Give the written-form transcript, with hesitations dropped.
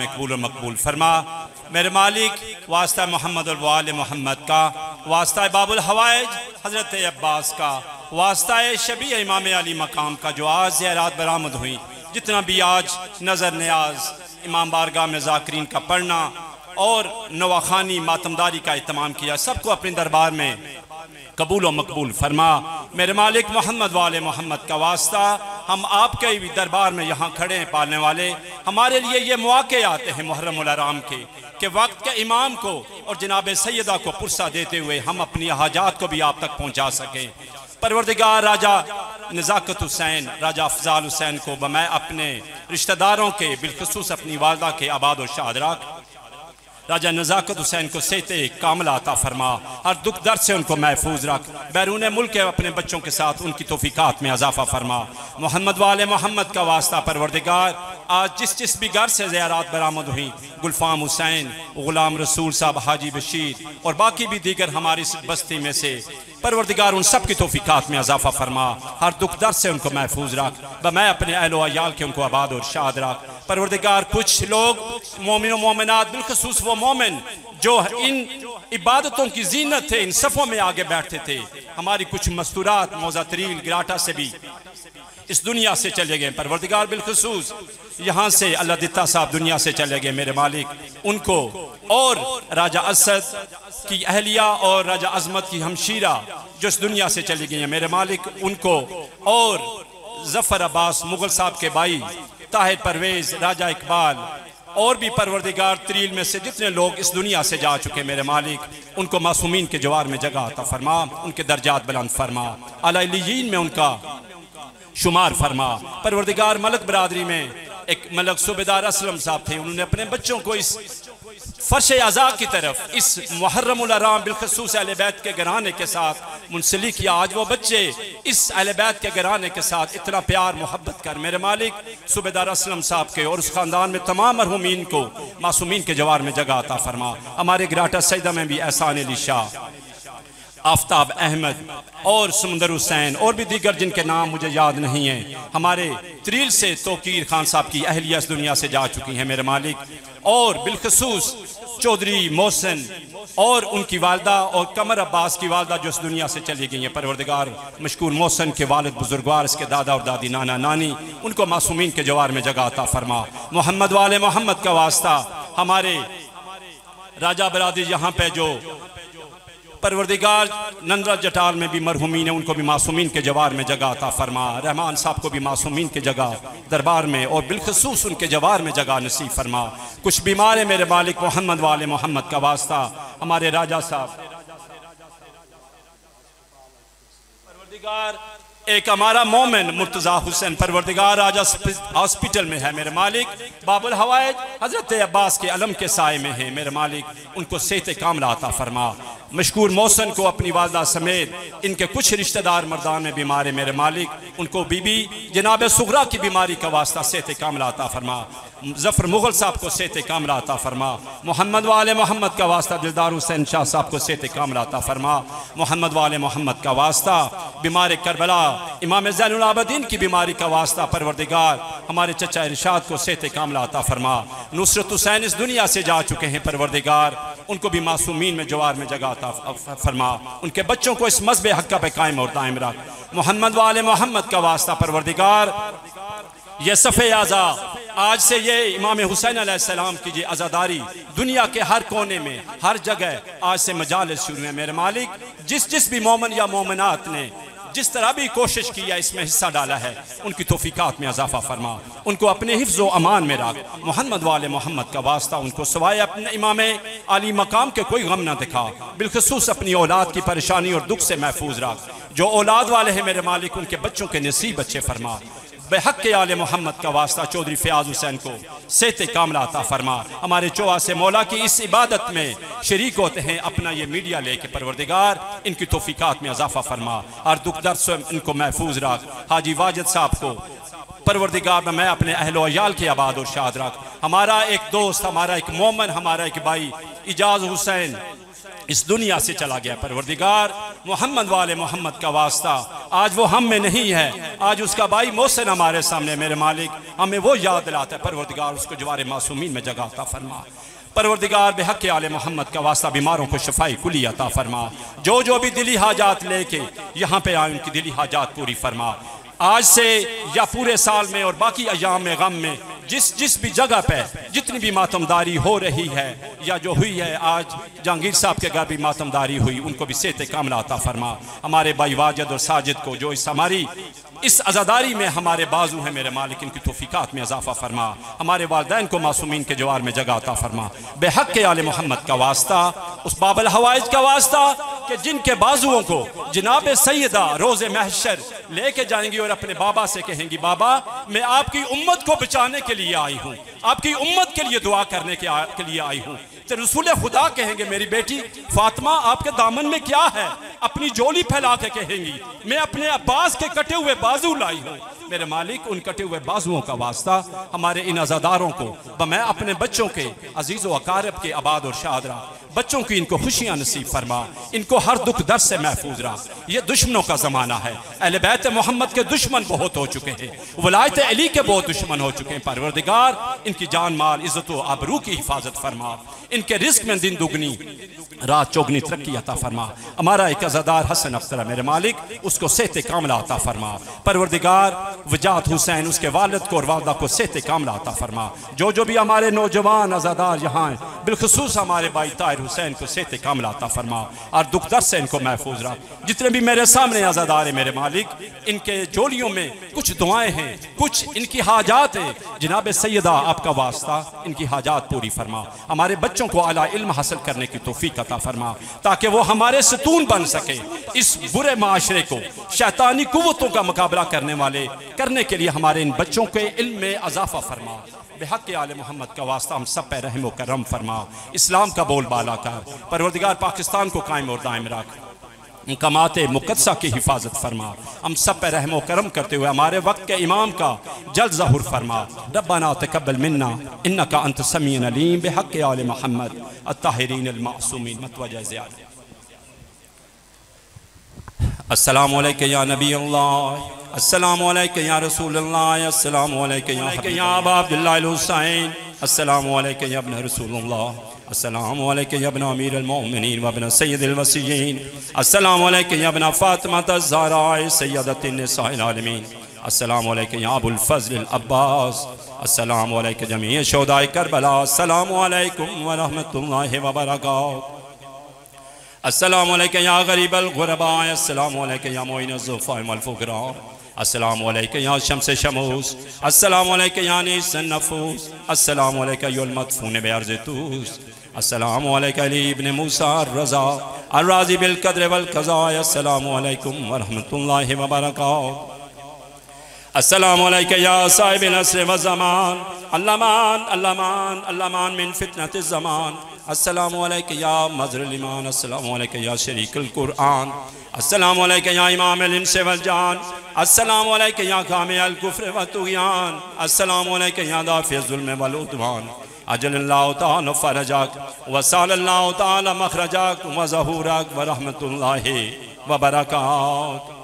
कबूल और मकबूल फरमा। मेरे मालिक वास्ता मोहम्मद और वाले मोहम्मद का, वास्ता बाबुल हवाइज हज़रत अब्बास का, वास्ता शबी इमाम अली मकाम का जो आज ज़ियारत बरामद हुई, जितना भी आज नज़र न्याज इमाम बारगाह में ज़ाकिरीन का पढ़ना और नवाखानी मातमदारी का इत्माम किया, सबको अपने दरबार में कबूल व मकबूल फरमा। मेरे मालिक मोहम्मद वाले मोहम्मद का वास्ता हम आपके भी दरबार में यहाँ खड़े हैं पालने वाले, हमारे लिए ये मौके आते हैं मुहर्रम उल हराम के कि वक्त के इमाम को और जनाब सैयदा को पुरसा देते हुए हम अपनी हाजात को भी आप तक पहुँचा सकें। परवरदिगार राजा नज़ाकत हुसैन, राजा अफजाल हुसैन को मैं अपने रिश्तेदारों के बिलखुसूस अपनी वालदा के आबाद और शाद रख। राजा नज़ाकत हुसैन को सेहते कामला अता फरमा, हर दुख दर्द से उनको महफूज रख, बैरून मुल्क के अपने बच्चों के साथ उनकी तौफीकात में इजाफा फरमा। मोहम्मद वाले मोहम्मद का वास्ता परवरदिगार आज जिस भी घर से ज़ियारत बरामद हुई, गुलफाम हुसैन, गुलाम रसूल साहब, हाजी बशीर और बाकी भी दीगर हमारी इस बस्ती में से परवरदिगार उन सब की तौफीकात में इजाफा फरमा, हर दुख दर्द से उनको महफूज रख, मैं अपने अहलो अयाल के उनको आबाद और शाद रख। परवरदिगार कुछ लोग मोमिन और मोमिनात, बिलखुसूस वो मोमिन जो इन इबादतों की जीनत थे, इन सफ़ों में आगे बैठते थे, हमारी कुछ मस्तूरात मौजा तरील गिराटा से भी इस दुनिया से चले गए। परवरदिगार बिलखुसूस यहाँ से अल्लाह दित्ता साहब दुनिया से चले गए, मेरे मालिक उनको और राजा असद की अहलिया और राजा अजमत की हमशीरा जो इस दुनिया से चली गई हैं, मेरे मालिक उनको और जफ़र अब्बास मुगल साहब के भाई, ताहिर परवेज़, राजा इकबाल और भी परवरदिगार तरील में से जितने लोग इस दुनिया से जा चुके, मेरे मालिक उनको मासूमीन के जवार में जगह अता फरमा, उनके दर्जात बुलंद फरमा, आला इल्लियीन में उनका शुमार फरमा। परवरदिगार मलक बरादरी में एक मलक सूबेदार असलम साहब थे, उन्होंने अपने बच्चों को इस फर्श आज़ा की तरफ, इस मुहर्रम उल हराम बिलखसूस अहले बैत के घराने के साथ मुंसलिक किया। आज वो बच्चे इस अहले बैत के घराने के साथ इतना प्यार मोहब्बत कर, मेरे मालिक सूबेदार असलम साहब के और उस ख़ानदान में तमाम मरहूमीन को मासूमीन के जवार में जगह अता फरमा। हमारे गिराटा सैदा में भी एहसान अली शाह, आफ्ताब अहमद और सुमंदर हुसैन और भी दीगर जिनके नाम मुझे याद नहीं है, हमारे तरील से तोकीर खान साहब की अहलिया इस दुनिया से जा चुकी हैं, मेरे मालिक और बिलखसूस चौधरी मोहसिन और उनकी वालदा और कमर अब्बास की वालदा जो इस दुनिया से चली गई हैं। परवरदिगार मशकूर मोहसिन के वालिद बुजुर्गवार, इसके दादा और दादी, नाना नानी, उनको मासूमीन के जवार में जगह अता फरमा। मोहम्मद वाले मोहम्मद का वास्ता हमारे राजा बरादरी यहाँ पे जो परवरदिगार नंदरा जटाल में भी मरहूमीन है, उनको भी मासूमीन के जवार में जगह अता फरमा। रहमान साहब को भी मासूमीन के जगह दरबार में और बिलखसूस उनके जवार में जगह नसीब फरमा। कुछ बीमार है मेरे मालिक मोहम्मद वाले मोहम्मद का वास्ता हमारे राजा साहब, परवरदिगार एक हमारा मोमिन मुर्तज़ा हुसैन परवरदिगार राजा हॉस्पिटल में है, मेरे मालिक बाबुल हवाइज हज़रत अब्बास के अलम के साए में है, मेरे मालिक उनको सेहत कामला अता फरमा। मशकूर मोहसिन को अपनी वालदा समेत इनके कुछ रिश्तेदार मर्दान में बीमार है, मेरे मालिक उनको बीबी जनाब सुगरा की बीमारी का वास्ता सेहत कामला अता फरमा। जफ़र मुगल साहब को सेहत कामला अता फरमा। मोहम्मद वाले मोहम्मद का वास्ता दिलदार हुसैन शाह साहब को सेहत कामला अता फरमा। मोहम्मद वाले मोहम्मद का वास्ता बीमार करबला इमाम ज़ैनुल आबिदीन की बीमारी का वास्ता परवरदिगार हमारे चचा इरशाद को सेहत कामला अता फरमा। नुसरत हुसैन इस दुनिया से जा चुके हैं, परवरदिगार उनको भी मासूमीन में जवार में जगह अता फरमा। उनके बच्चों को इस मज़हब हक़ पे कायम और दायम रख। मोहम्मद वाले मोहम्मद का वास्ता परवरदिगार ये सफ़े आज़ा आज से ये इमाम हुसैन अलैहिस्सलाम की जी आज़ादारी दुनिया के हर कोने में हर जगह आज से मजालिस शुरू है, मेरे मालिक जिस भी मोमिन या मोमिनात ने जिस तरह भी कोशिश की है इसमें हिस्सा डाला है, उनकी तौफीकात में इजाफा फरमा, उनको अपने हिफ्ज़ व अमान में रख। मोहम्मद वाले मोहम्मद का वास्ता उनको सवाए अपने इमाम आली मकाम के कोई गम ना दिखा, बिलखसूस अपनी औलाद की परेशानी और दुख से महफूज रख। जो औलाद वाले हैं मेरे मालिक उनके बच्चों के नसीब अच्छे फरमा। बेहक के आले मोहम्मद का वास्ता चौधरी फ़याज़ हुसैन को सेहत कामला अता फरमा। हमारे चौआ से मौला की इस इबादत में शरीक होते हैं, अपना ये मीडिया लेके परवरदिगार इनकी तौफीकात में इजाफा फरमा और दुख दर्द से इनको महफूज रख। हाजी वाजिद साहब को परवरदिगार मैं अपने अहलो अयाल के आबाद और शाद रख। हमारा एक दोस्त, हमारा एक मोमन, हमारा एक भाई इजाज़ हुसैन इस दुनिया से चला गया। परवरदिगार मोहम्मद वाले मोहम्मद का वास्ता आज वो हम में नहीं है, आज उसका भाई मोहसिन हमारे सामने। मेरे मालिक हमें वो याद दिलाता है, परवरदिगार उसको जवारे मासूमीन में जगह अता फरमा। परवरदिगार बेहक आले मोहम्मद का वास्ता बीमारों को शफाई कुली अता फरमा। जो भी दिली हाजात लेके यहाँ पे आए उनकी दिली हाजात पूरी फरमा। आज से या पूरे साल में और बाकी अयाम में गम में जिस भी जगह पे जितनी भी मातमदारी हो रही है या जो हुई है, आज जहांगीर साहब के घर भी मातमदारी हुई, उनको भी सेहत कामला अता फरमा। हमारे भाई वाजिद और साजिद को जो इस अज़ादारी में हमारे बाजू हैं, मेरे मालिक इनकी तौफीकात में इजाफा फरमा। हमारे वालिदैन को मासूमीन के जवार में जगह अता फरमा। बेहक के आले मोहम्मद का वास्ता, उस बाबुल हवाइज का वास्ता कि जिनके बाजुओं को जनाब सैयदा रोज़े महशर लेके जाएंगी और अपने बाबा से कहेंगी, बाबा मैं आपकी उम्मत को बचाने के लिए आई हूँ, आपकी उम्मत के लिए दुआ करने के लिए आई हूँ। तो रसूल खुदा कहेंगे, मेरी बेटी फातिमा आपके दामन में क्या है? अपनी झोली फैला के कहेंगी, मैं अपने अब्बास के कटे हुए बाजू लाई हूँ। मेरे मालिक उन कटे हुए बाजुओं का वास्ता हमारे इन अज़ादारों को मैं अपने बच्चों के अजीज़ व अकारब के आबाद और शाद रहा, बच्चों की इनको खुशियाँ नसीब फरमा, इनको हर दुख दर्द से महफूज रहा। ये दुश्मनों का ज़माना है, अहले बैत मोहम्मद के दुश्मन बहुत हो चुके हैं, वलायत अली के बहुत दुश्मन हो चुके हैं। परवरदिगार इनकी जान माल इज़्ज़त व आबरू की हिफाजत फरमा, इनके रिस्क में दिन दुगनी रात चौगनी तरक्की अता फरमा। हमारा एक अज़ादार हसन अख्तर मेरे मालिक, उसको सेहत कामला अता फरमा। परवरदिगार वजात हुसैन उसके वालिद को और वालदा को सेहत कामला अता फरमा। जो भी हमारे नौजवान अज़ादार यहाँ हैं, बिलखुसूस हमारे भाई ताहिर हुसैन को सेहत कामला अता फरमा और दुख दर्द से इनको महफूज रहा। जितने भी मेरे सामने अज़ादार हैं मेरे मालिक, इनके जोलियों में कुछ दुआएं हैं, कुछ इनकी हाजात हैं। जनाब सैयदा आपका वास्ता इनकी हाजात पूरी फरमा। हमारे बच्चों को आला इल्म हासिल करने की तौफीक अता फरमा, ताकि वो हमारे सतून बन सके। इस बुरे माशरे को शैतानी कुव्वतों का मुकाबला करने के लिए हमारे इन बच्चों के इल्म में इजाफा फरमा। बेहक आले मोहम्मद का वास्ता हम सब पे रहम व करम फरमा, इस्लाम का बोलबाला कर। परवरदिगार पाकिस्तान को कायम और दायम रख, कमाते मुक़द्दसा की हिफाजत फरमा। हम सब पे रहम व करम करते हुए हमारे वक्त के इमाम का जल्द ज़हूर फरमा। रब्बना तक़ब्बल मिन्ना इन्नका अंत समीउल अलीम। बेहक आले मोहम्मद अत्ताहिरीन अल मासूमीन मतवजा ज़ियादा। अस्सलामु अलैका या नबी अल्लाह, अस्सलामु अलैका या रसूल अल्लाह, अस्सलामु अलैका या अबा अब्दुल्लाह अल हुसैन, अस्सलामु अलैका या इब्न रसूलुल्लाह, अस्सलामु अलैका या इब्न अमीरुल मोमिनीन व इब्न सय्यिदिल वसीय्यीन, अस्सलामु अलैका या इब्न फातिमा ज़हरा सय्यदतिन निसाइल आलमीन, अस्सलामु अलैका या अबुल फज़ल अल अब्बास, अस्सलामु अलैका जमीअ शुहदाए करबला, अस्सलामु अलैकुम व रहमतुल्लाहि व बरकातुहू, अस्सलामु अलैका या गरीबल गुरबा, अस्सलामु अलैका या मुईन ज़ुफ़ा वल फ़ुक़रा, अस्सलामु अलैका या शम्स शमूस, अस्सलामु अलैका या नीस नफूस, अस्सलामु अलैका युल मदफून बिअर्ज़ तूस, अस्सलामु अलैका अली इब्न मूसा रज़ा अर्राज़ी बिल क़द्र वल क़ज़ा, अस्सलामु अलैकुम व रहमतुल्लाहि व बरकातुहू, अस्सलामु अलैका या साहिबिल असर व ज़मान, अल्लमान अल्लमान अल्लमान मिन फितनतिज़ ज़मान, अस्सलामु अलैका या मज़हरुल ईमान, अस्सलामु अलैका या शरीकुल कुरआन, अस्सलामु अलैका या इमाम अल इंस वल जान, अस्सलामु अलैका या कामिल कुफ्र व तुग़यान, अस्सलामु अलैका या दाफ़िअ ज़ुल्म वल उद्वान, अजलल्लाहु तआला फ़रजक व सल्लल्लाहु तआला मख़रजक व ज़हूरक व रहमतुल्लाहि व बरकातुहू।